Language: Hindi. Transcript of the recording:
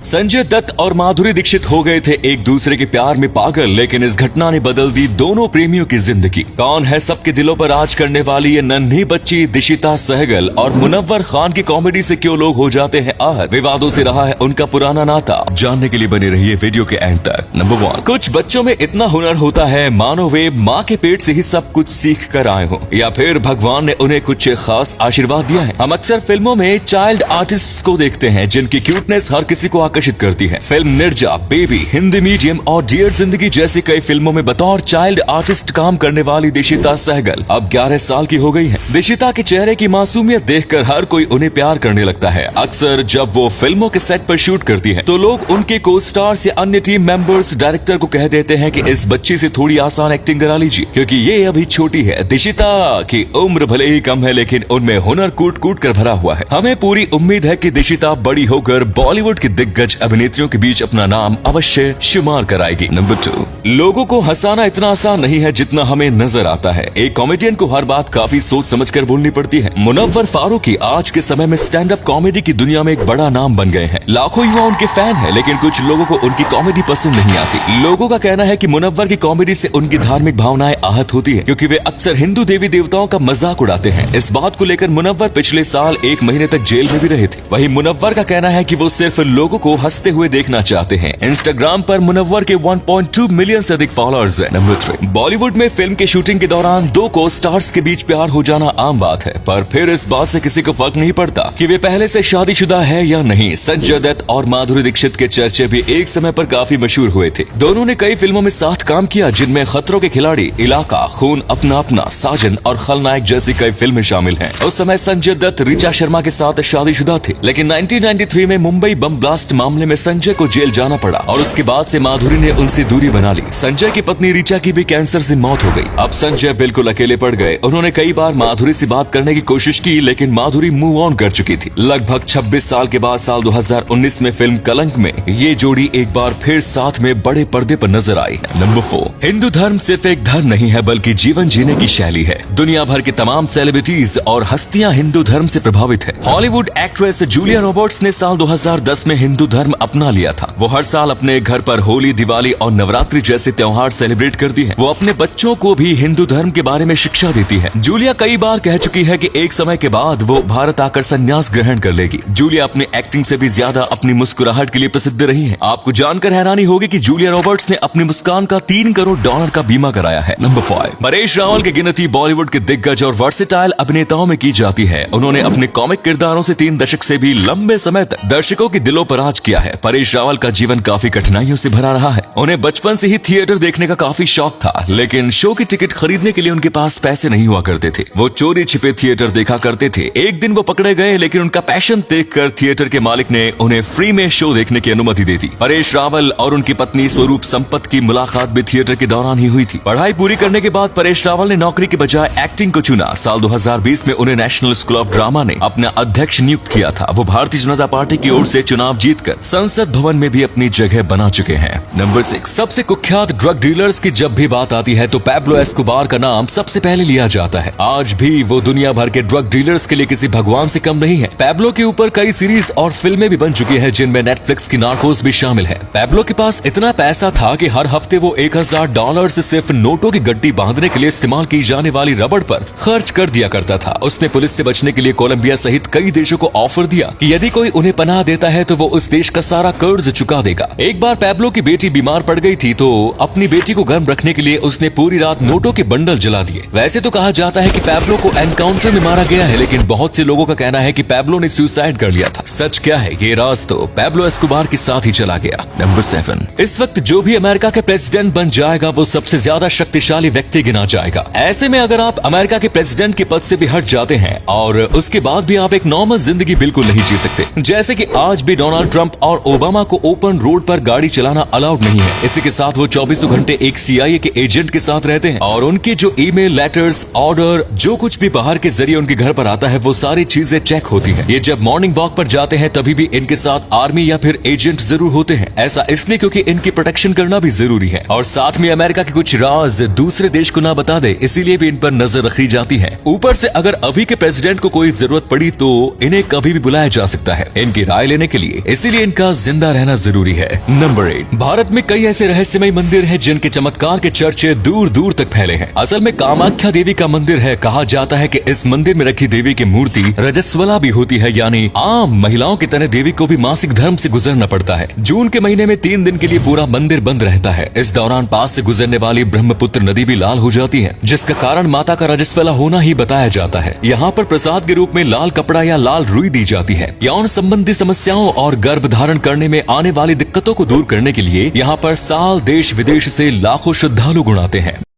संजय दत्त और माधुरी दीक्षित हो गए थे एक दूसरे के प्यार में पागल, लेकिन इस घटना ने बदल दी दोनों प्रेमियों की जिंदगी। कौन है सबके दिलों पर राज करने वाली ये नन्ही बच्ची दिशिता सहगल और मुनव्वर खान की कॉमेडी से क्यों लोग हो जाते हैं आहत, विवादों से रहा है उनका पुराना नाता। जानने के लिए बने रहिए वीडियो के एंड तक। नंबर 1, कुछ बच्चों में इतना हुनर होता है मानो वे माँ के पेट से ही सब कुछ सीख कर आए हो, या फिर भगवान ने उन्हें कुछ खास आशीर्वाद दिया है। हम अक्सर फिल्मों में चाइल्ड आर्टिस्ट्स को देखते हैं जिनकी क्यूटनेस हर किसी को आकर्षित करती है। Film Nirja, baby, Hindi medium और डियर जिंदगी जैसी कई फिल्मों में बतौर चाइल्ड आर्टिस्ट काम करने वाली दिशिता सहगल अब 11 साल की हो गई है। दिशिता के चेहरे की मासूमियत देखकर हर कोई उन्हें प्यार करने लगता है। अक्सर जब वो फिल्मों के सेट पर शूट करती है तो लोग उनके को स्टार्स या अन्य टीम मेंबर्स डायरेक्टर को कह देते हैं कि इस बच्ची से थोड़ी आसान एक्टिंग करा लीजिए क्योंकि ये अभी छोटी है। दिशिता की उम्र भले ही कम है लेकिन उनमें हुनर कूट कूट कर भरा हुआ है। हमें पूरी उम्मीद है कि दिशिता बड़ी होकर बॉलीवुड की दिग्गज अभिनेत्रियों के बीच अपना नाम अवश्य शुमार कराएगी। नंबर 2, लोगों को हंसाना इतना आसान नहीं है जितना हमें नजर आता है। एक कॉमेडियन को हर बात काफी सोच समझ कर बोलनी पड़ती है। मुनव्वर फारूकी आज के समय में स्टैंड अप कॉमेडी की दुनिया में एक बड़ा नाम बन गए हैं। लाखों युवा उनके फैन है लेकिन कुछ लोगों को उनकी कॉमेडी पसंद नहीं आती। लोगों का कहना है कि मुनव्वर की कॉमेडी से उनकी धार्मिक भावनाएं आहत होती है क्योंकि वे अक्सर हिंदू देवी देवताओं का मजाक उड़ाते हैं। इस बात को लेकर मुनव्वर पिछले साल 1 महीने तक जेल में भी रहे थे। वहीं मुनव्वर का कहना है कि वो सिर्फ लोगों को हंसते हुए देखना चाहते हैं। इंस्टाग्राम पर मुनव्वर के 1.2 मिलियन से अधिक फॉलोअर्स हैं। नंबर 3, बॉलीवुड में फिल्म के शूटिंग के दौरान 2 को स्टार्स के बीच प्यार हो जाना आम बात है, पर फिर इस बात से किसी को फर्क नहीं पड़ता कि वे पहले से शादीशुदा है या नहीं। संजय दत्त और माधुरी दीक्षित के चर्चे भी एक समय पर काफी मशहूर हुए थे। दोनों ने कई फिल्मों में साथ काम किया जिनमें खतरों के खिलाड़ी, इलाका, खून अपना अपना, साजन और खलनायक जैसी कई फिल्में शामिल हैं। उस समय संजय दत्त ऋचा शर्मा के साथ शादीशुदा थे लेकिन 1993 में मुंबई बम ब्लास्ट मामले में संजय को जेल जाना पड़ा और उसके बाद से माधुरी ने उनसे दूरी बना ली। संजय की पत्नी ऋचा की भी कैंसर से मौत हो गई। अब संजय बिल्कुल अकेले पड़ गए। उन्होंने कई बार माधुरी से बात करने की कोशिश की लेकिन माधुरी मूव ऑन कर चुकी थी। लगभग 26 साल के बाद साल 2019 में फिल्म कलंक में ये जोड़ी एक बार फिर साथ में बड़े पर्दे पर नजर आई है। नंबर 4, हिंदू धर्म सिर्फ एक धर्म नहीं है बल्कि जीवन जीने की शैली है। दुनिया भर की तमाम सेलिब्रिटीज और हस्तियां हिंदू धर्म से प्रभावित है। हॉलीवुड एक्ट्रेस जूलिया रॉबर्ट्स ने साल 2010 में हिंदू धर्म अपना लिया था। वो हर साल अपने घर पर होली, दिवाली और नवरात्रि जैसे त्योहार सेलिब्रेट करती है। वो अपने बच्चों को भी हिंदू धर्म के बारे में शिक्षा देती है। जूलिया कई बार कह चुकी है कि एक समय के बाद वो भारत आकर संन्यास ग्रहण कर लेगी। जूलिया अपनी एक्टिंग से भी ज्यादा अपनी मुस्कुराहट के लिए प्रसिद्ध रही है। आपको जानकर हैरानी होगी कि जूलिया रॉबर्ट्स ने अपनी मुस्कान का $3 करोड़ का बीमा कराया है। नंबर 5, परेश रावल की गिनती बॉलीवुड के दिग्गज और वर्सेटाइल अभिनेताओं में की जाती है। उन्होंने अपने कॉमिक किरदारों से 3 दशक से भी लंबे समय तक दर्शकों के दिलों पर राज किया है। परेश रावल का जीवन काफी कठिनाइयों से भरा रहा है। उन्हें बचपन से ही थिएटर देखने का काफी शौक था लेकिन शो की टिकट खरीदने के लिए उनके पास पैसे नहीं हुआ करते थे। वो चोरी छिपे थिएटर देखा करते थे। एक दिन वो पकड़े गए लेकिन उनका पैशन देखकर थिएटर के मालिक ने उन्हें फ्री में शो देखने की अनुमति दे दी। परेश रावल और उनकी पत्नी स्वरूप संपत की मुलाकात भी थिएटर के दौरान ही हुई थी। पढ़ाई पूरी करने के बाद परेश रावल ने नौकरी के बजाय एक्टिंग को चुना। साल 2020 में उन्हें नेशनल स्कूल ऑफ ड्रामा ने अपना अध्यक्ष नियुक्त किया था। वो भारतीय जनता पार्टी की ओर से चुनाव जीतकर संसद भवन में भी अपनी जगह बना चुके हैं। नंबर 6, सबसे कुख्यात ड्रग डीलर्स की जब भी बात आती है तो पैब्लो एस्कोबार का नाम सबसे पहले लिया जाता है। आज भी वो दुनिया भर के ड्रग डीलर्स के लिए किसी भगवान से कम नहीं है। पैब्लो के ऊपर कई सीरीज और फिल्में भी बन चुकी हैं जिनमें नेटफ्लिक्स की नार्कोस भी शामिल है। पैब्लो के पास इतना पैसा था कि हर हफ्ते वो $1000 से सिर्फ नोटों की गड्डी बांधने के लिए इस्तेमाल की जाने वाली रबड़ पर खर्च कर दिया करता था। उसने पुलिस से बचने के लिए कोलंबिया सहित कई देशों को ऑफर दिया कि यदि कोई उन्हें पनाह देता है तो वो उस देश का सारा कर्ज चुका देगा। एक बार पैब्लो की बेटी बीमार पड़ गई थी तो अपनी बेटी को गर्म रखने के लिए उसने पूरी रात नोटों के बंडल जला दिए। वैसे तो कहा जाता है कि पैब्लो को एनकाउंटर में मारा गया है लेकिन बहुत से लोगों का कहना है कि पैब्लो ने सुसाइड कर लिया था। सच क्या है ये राज तो पैब्लो एस्कोबार के साथ ही चला गया। नंबर 7, इस वक्त जो भी अमेरिका के प्रेसिडेंट बन जाएगा वो सबसे ज्यादा शक्तिशाली व्यक्ति गिना जाएगा। ऐसे में अगर आप अमेरिका के प्रेसिडेंट के पद से भी हट जाते हैं और उसके बाद भी आप एक नॉर्मल जिंदगी बिल्कुल नहीं जी सकते। जैसे कि आज भी डोनाल्ड ट्रंप और ओबामा को ओपन रोड पर गाड़ी चलाना अलाउड नहीं है। इसी के साथ वो 24 घंटे एक CIA के एजेंट के साथ रहते हैं और उनके जो ईमेल, लेटर्स, ऑर्डर, जो कुछ भी बाहर के जरिए उनके घर पर आता है वो सारी चीजें चेक होती है। ये जब मॉर्निंग वॉक पर जाते हैं तभी भी इनके साथ आर्मी या फिर एजेंट जरूर होते हैं। ऐसा इसलिए क्योंकि इनकी प्रोटेक्शन करना भी जरूरी है और साथ में अमेरिका के कुछ राज दूसरे देश को ना बता दे इसीलिए भी इन पर नजर रखी जाती है। ऊपर से अगर अभी के प्रेसिडेंट को कोई जरूरत पड़ी तो इन्हें कभी भी बुलाया जा सकता है इनकी राय लेने के लिए। इसीलिए इसलिए इनका जिंदा रहना जरूरी है। नंबर 8, भारत में कई ऐसे रहस्यमय मंदिर हैं जिनके चमत्कार के चर्चे दूर दूर तक फैले हैं। असल में कामाख्या देवी का मंदिर है। कहा जाता है कि इस मंदिर में रखी देवी की मूर्ति रजस्वला भी होती है, यानी आम महिलाओं की तरह देवी को भी मासिक धर्म से गुजरना पड़ता है। जून के महीने में 3 दिन के लिए पूरा मंदिर बंद रहता है। इस दौरान पास से गुजरने वाली ब्रह्मपुत्र नदी भी लाल हो जाती है, जिसका कारण माता का रजस्वला होना ही बताया जाता है। यहाँ पर प्रसाद के रूप में लाल कपड़ा या लाल रुई दी जाती है। यौन संबंधी समस्याओं और गर्भ धारण करने में आने वाली दिक्कतों को दूर करने के लिए यहाँ पर साल देश विदेश से लाखों श्रद्धालु गुण आते हैं।